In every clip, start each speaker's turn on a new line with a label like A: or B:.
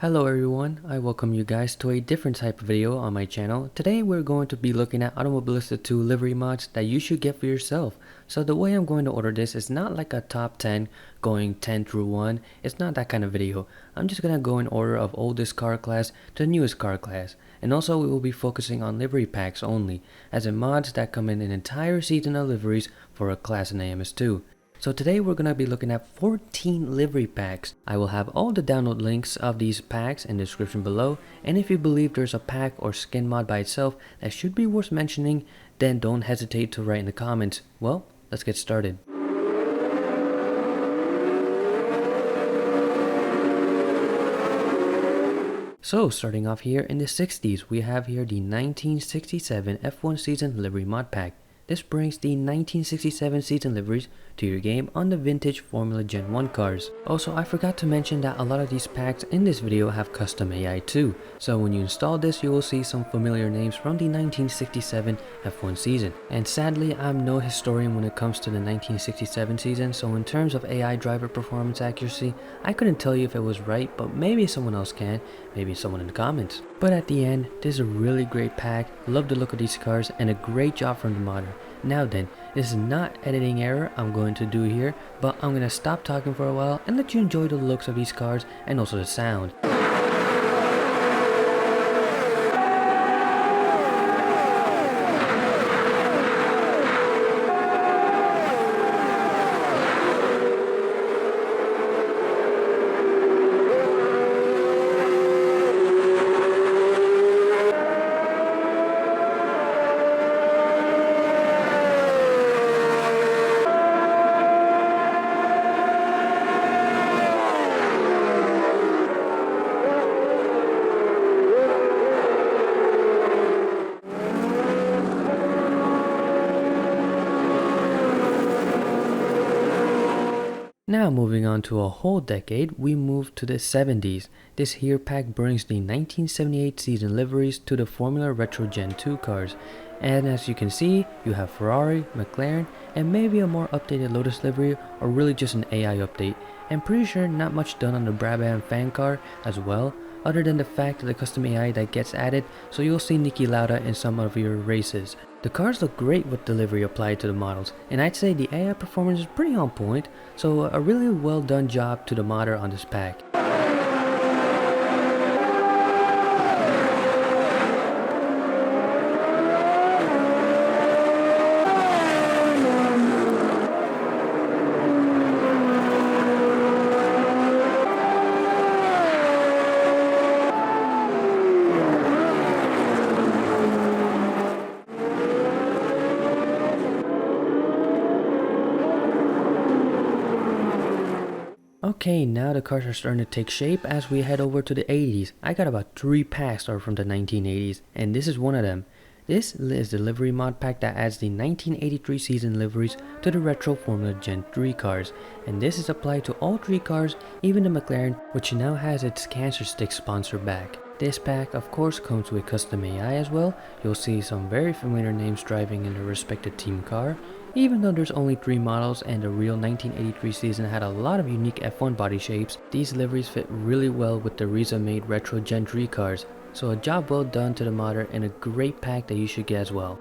A: Hello everyone, I welcome you guys to a different type of video on my channel. Today we're going to be looking at Automobilista 2 livery mods that you should get for yourself. So the way I'm going to order this is not like a top 10 going 10 through 1. It's not that kind of video. I'm just going to go in order of oldest car class to newest car class. And also we will be focusing on livery packs only, as in mods that come in an entire season of liveries for a class in AMS2. So today we're going to be looking at 14 livery packs. I will have all the download links of these packs in the description below, and if you believe there's a pack or skin mod by itself that should be worth mentioning, then don't hesitate to write in the comments. Well, let's get started. So starting off here in the 60s, we have here the 1967 F1 season livery mod pack. This brings the 1967 season liveries to your game on the vintage Formula Gen 1 cars. Also, I forgot to mention that a lot of these packs in this video have custom AI too. So when you install this, you will see some familiar names from the 1967 F1 season. And sadly, I'm no historian when it comes to the 1967 season, so in terms of AI driver performance accuracy, I couldn't tell you if it was right, but maybe someone else can, maybe someone in the comments. But at the end, this is a really great pack, love the look of these cars, and a great job from the modder. Now then, this is not editing error I'm going to do here, but I'm going to stop talking for a while and let you enjoy the looks of these cars and also the sound. Now moving on to a whole decade, we move to the 70s. This here pack brings the 1978 season liveries to the Formula Retro Gen 2 cars. And as you can see, you have Ferrari, McLaren, and maybe a more updated Lotus livery, or really just an AI update. And pretty sure not much done on the Brabham fan car as well, other than the fact of the custom AI that gets added, so you'll see Niki Lauda in some of your races. The cars look great with delivery applied to the models, and I'd say the AI performance is pretty on point, so a really well done job to the modder on this pack. Okay, now the cars are starting to take shape as we head over to the 80s. I got about 3 packs are from the 1980s, and this is one of them. This is the livery mod pack that adds the 1983 season liveries to the retro Formula Gen 3 cars, and this is applied to all 3 cars, even the McLaren, which now has its cancer stick sponsor back. This pack of course comes with custom AI as well. You'll see some very familiar names driving in their respective team car. Even though there's only 3 models and the real 1983 season had a lot of unique F1 body shapes, these liveries fit really well with the Reza made retro Gen 3 cars. So a job well done to the modder and a great pack that you should get as well.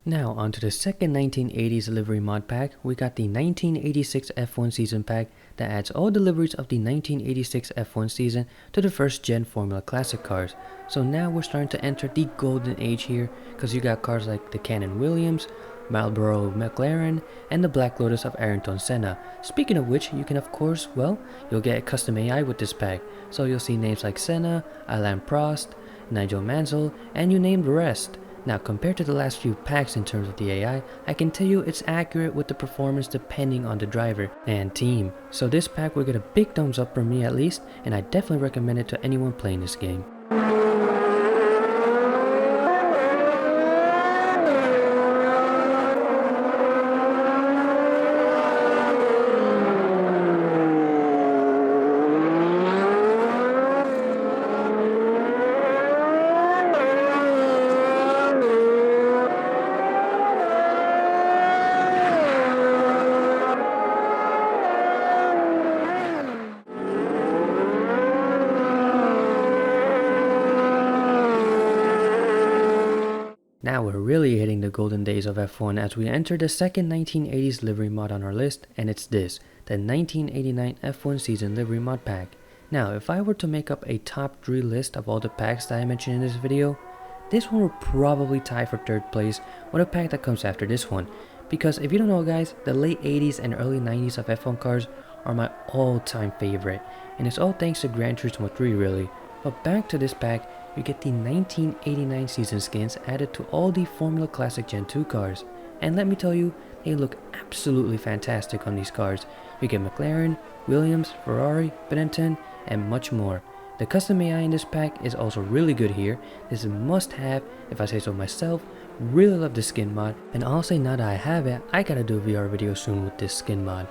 A: Now onto the second 1980s livery mod pack, we got the 1986 F1 season pack that adds all the liveries of the 1986 F1 season to the first gen Formula Classic cars. So now we're starting to enter the golden age here, because you got cars like the Cannon Williams, Marlboro McLaren, and the Black Lotus of Ayrton Senna. Speaking of which, you can of course, well, you'll get custom AI with this pack. So you'll see names like Senna, Alain Prost, Nigel Mansell, and you name the rest. Now compared to the last few packs in terms of the AI, I can tell you it's accurate with the performance depending on the driver and team. So this pack will get a big thumbs up from me at least, and I definitely recommend it to anyone playing this game. Now we're really hitting the golden days of F1 as we enter the second 1980s livery mod on our list, and it's this, the 1989 F1 season livery mod pack. Now if I were to make up a top 3 list of all the packs that I mentioned in this video, this one will probably tie for third place with a pack that comes after this one. Because if you don't know guys, the late 80s and early 90s of F1 cars are my all-time favorite, and it's all thanks to Gran Turismo 3 really. But back to this pack, you get the 1989 season skins added to all the Formula Classic Gen 2 cars. And let me tell you, they look absolutely fantastic on these cars. You get McLaren, Williams, Ferrari, Benetton, and much more. The custom AI in this pack is also really good here. This is a must have if I say so myself. Really love the skin mod, and I'll say now that I have it, I gotta do a VR video soon with this skin mod.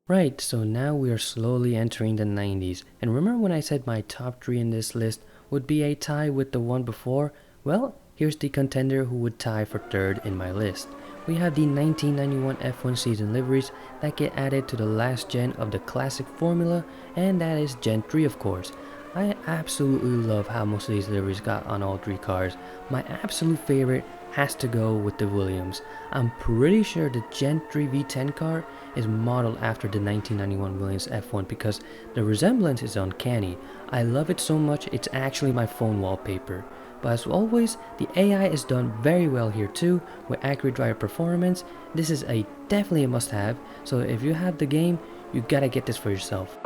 A: Right, so now we are slowly entering the 90s, and remember when I said my top 3 in this list would be a tie with the one before? Well, here's the contender who would tie for third in my list. We have the 1991 F1 season liveries that get added to the last gen of the classic formula, and that is Gen 3 of course. I absolutely love how most of these liveries got on all 3 cars. My absolute favorite has to go with the Williams. I'm pretty sure the Gen 3 V10 car is modeled after the 1991 Williams F1 because the resemblance is uncanny. I love it so much it's actually my phone wallpaper. But as always, the AI is done very well here too, with accurate driver performance. This is definitely a must have, so if you have the game, you gotta get this for yourself.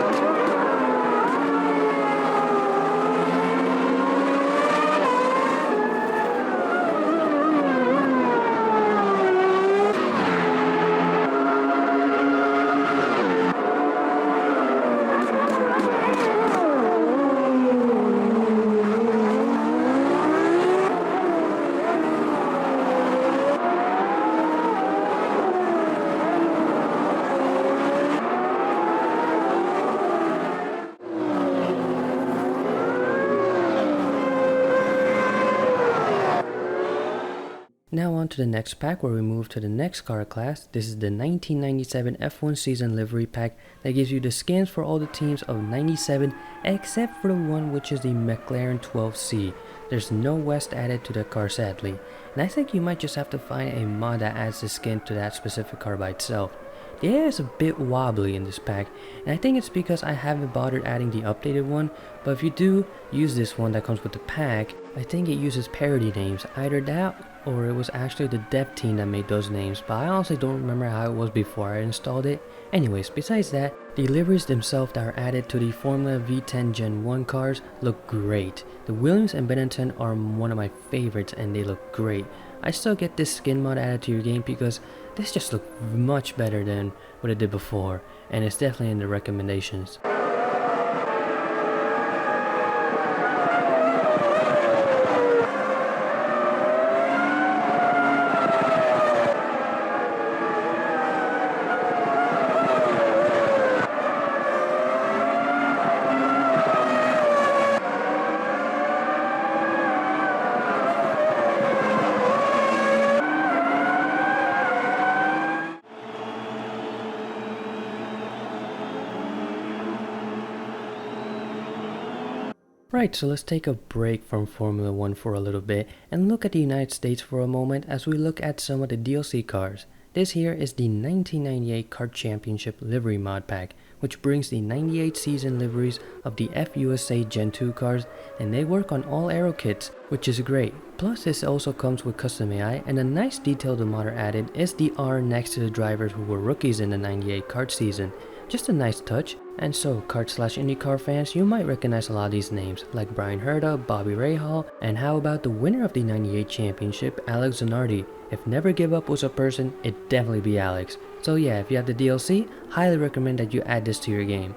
A: Now on to the next pack where we move to the next car class. This is the 1997 F1 season livery pack that gives you the skins for all the teams of 97 except for the one which is the McLaren 12C. There's no West added to the car sadly, and I think you might just have to find a mod that adds the skin to that specific car by itself. The AI is a bit wobbly in this pack, and I think it's because I haven't bothered adding the updated one, but if you do use this one that comes with the pack, I think it uses parody names, either that or it was actually the dev team that made those names, but I honestly don't remember how it was before I installed it. Anyways, besides that, the liveries themselves that are added to the Formula V10 Gen 1 cars look great. The Williams and Benetton are one of my favorites and they look great. I still get this skin mod added to your game because this just looks much better than what it did before, and it's definitely in the recommendations. Right, so let's take a break from Formula 1 for a little bit and look at the United States for a moment as we look at some of the DLC cars. This here is the 1998 Kart Championship Livery Mod Pack, which brings the 98 season liveries of the FUSA Gen 2 cars, and they work on all aero kits, which is great. Plus this also comes with custom AI, and a nice detail the modder added is the R next to the drivers who were rookies in the 98 kart season. Just a nice touch, And so, kart/IndyCar fans, you might recognize a lot of these names, like Brian Herta, Bobby Rahal, and how about the winner of the '98 championship, Alex Zanardi? If Never Give Up was a person, it'd definitely be Alex. So yeah, if you have the DLC, highly recommend that you add this to your game.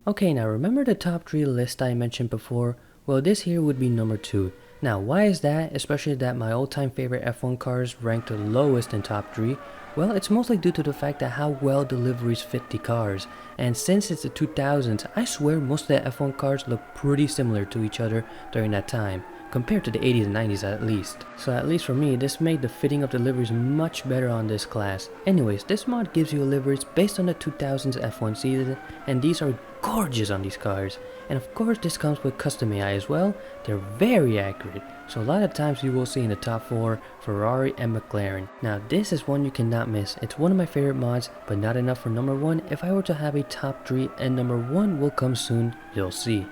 A: Okay, now remember the top 3 list I mentioned before? Well, this here would be number 2. Now, why is that? Especially that my all-time favorite F1 cars ranked the lowest in top 3? Well, it's mostly due to the fact that how well deliveries fit the cars. And since it's the 2000s, I swear most of the F1 cars look pretty similar to each other during that time, compared to the 80s and 90s at least. So at least for me, this made the fitting of the liveries much better on this class. Anyways, this mod gives you liveries based on the 2000s F1 season, and these are gorgeous on these cars. And of course this comes with custom AI as well. They're very accurate, so a lot of times you will see in the top 4 Ferrari and McLaren. Now this is one you cannot miss. It's one of my favorite mods, but not enough for number 1. If I were to have a top 3 and number 1 will come soon, you'll see.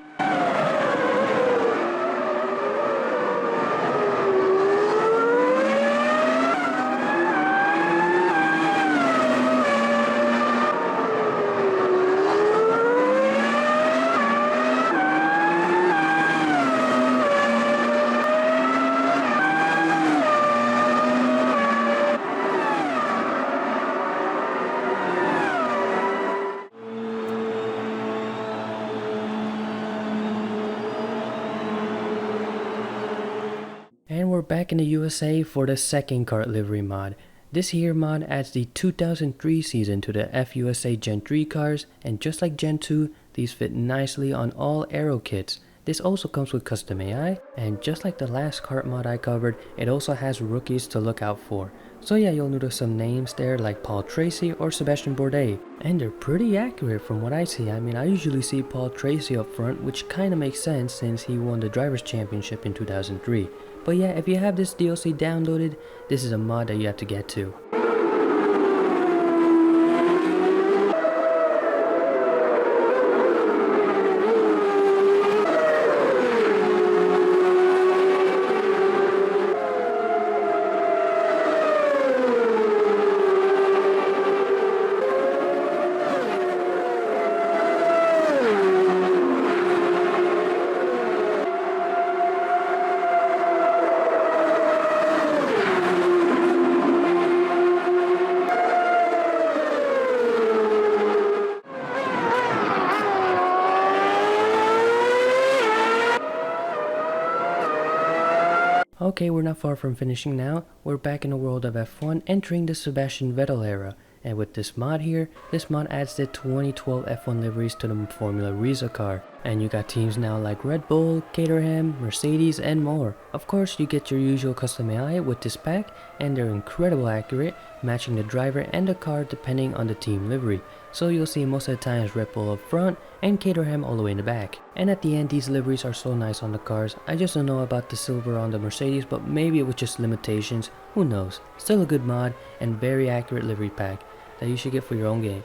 A: And we're back in the USA for the second kart livery mod. This here mod adds the 2003 season to the FUSA Gen 3 cars, and just like Gen 2, these fit nicely on all aero kits. This also comes with custom AI, and just like the last kart mod I covered, it also has rookies to look out for. So yeah, you'll notice some names there like Paul Tracy or Sebastian Bourdais, and they're pretty accurate from what I see. I mean, I usually see Paul Tracy up front, which kinda makes sense since he won the Drivers' Championship in 2003. But yeah, if you have this DLC downloaded, this is a mod that you have to get to. Okay, we're not far from finishing now. We're back in the world of F1, entering the Sebastian Vettel era. And with this mod here, this mod adds the 2012 F1 liveries to the Formula Risa car. And you got teams now like Red Bull, Caterham, Mercedes, and more. Of course, you get your usual custom AI with this pack, and they're incredibly accurate, matching the driver and the car depending on the team livery. So you'll see most of the times Red Bull up front and Caterham all the way in the back. And at the end, these liveries are so nice on the cars. I just don't know about the silver on the Mercedes, but maybe it was just limitations, who knows. Still a good mod and very accurate livery pack that you should get for your own game.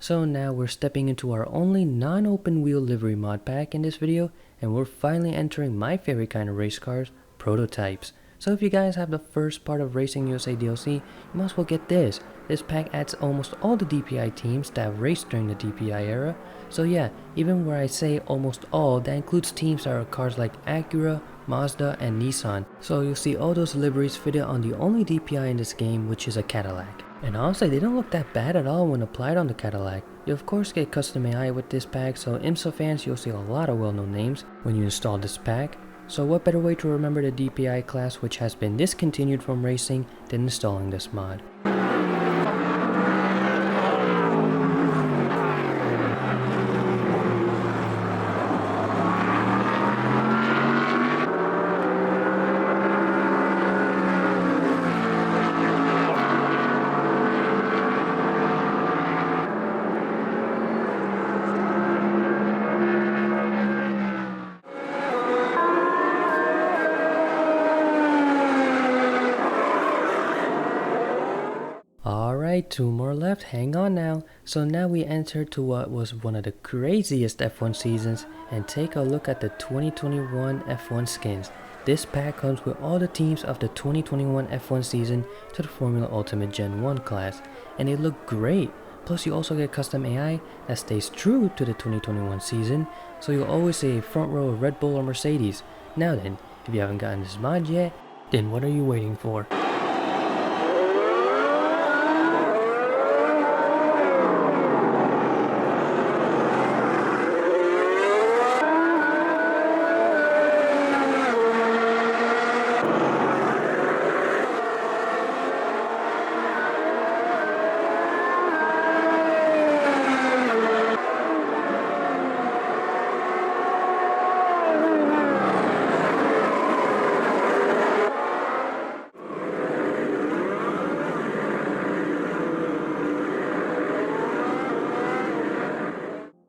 A: So now we're stepping into our only non-open wheel livery mod pack in this video, and we're finally entering my favorite kind of race cars, prototypes. So if you guys have the first part of Racing USA DLC, you might as well get this. This pack adds almost all the DPi teams that have raced during the DPi era. So yeah, even where I say almost all, that includes teams that are cars like Acura, Mazda, and Nissan. So you'll see all those liveries fitted on the only DPi in this game, which is a Cadillac. And honestly, they don't look that bad at all when applied on the Cadillac. You of course get custom AI with this pack, so IMSA fans, you'll see a lot of well-known names when you install this pack. So what better way to remember the DPi class, which has been discontinued from racing, than installing this mod. Alright, 2 more left, hang on now. So now we enter to what was one of the craziest F1 seasons, and take a look at the 2021 F1 skins. This pack comes with all the teams of the 2021 F1 season to the Formula Ultimate Gen 1 class, and they look great. Plus you also get custom AI that stays true to the 2021 season, so you'll always see a front row of Red Bull or Mercedes. Now then, if you haven't gotten this mod yet, then what are you waiting for?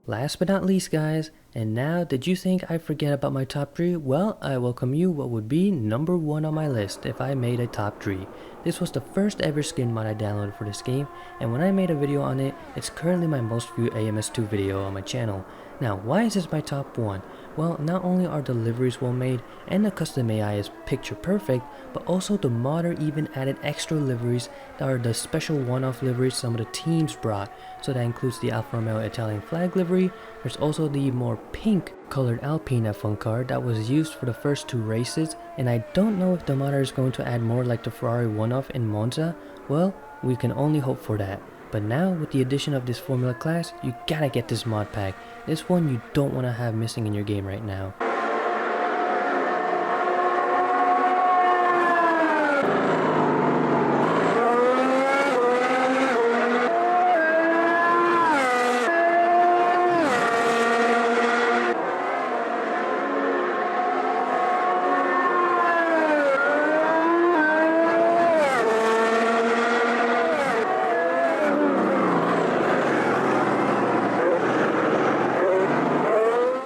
A: Last but not least guys, and now did you think I forget about my top 3? Well, I welcome you what would be number 1 on my list if I made a top 3. This was the first ever skin mod I downloaded for this game, and when I made a video on it, it's currently my most viewed AMS2 video on my channel. Now why is this my top 1? Well, not only are the liveries well made and the custom AI is picture perfect, but also the modder even added extra liveries that are the special one-off liveries some of the teams brought. So that includes the Alfa Romeo Italian flag livery. There's also the more pink colored Alpine F1 car that was used for the first 2 races, and I don't know if the modder is going to add more like the Ferrari one-off in Monza. Well, we can only hope for that. But now with the addition of this formula class, you gotta get this mod pack. This one you don't want to have missing in your game right now.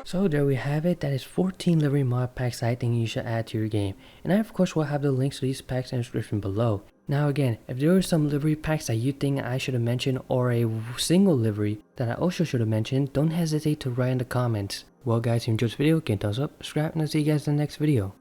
A: So there we have it, that is 14 livery mod packs I think you should add to your game, and I of course will have the links to these packs in the description below. Now again, if there are some livery packs that you think I should have mentioned, or a single livery that I also should have mentioned, don't hesitate to write in the comments. Well guys, if you enjoyed this video, give it a thumbs up, subscribe, and I'll see you guys in the next video.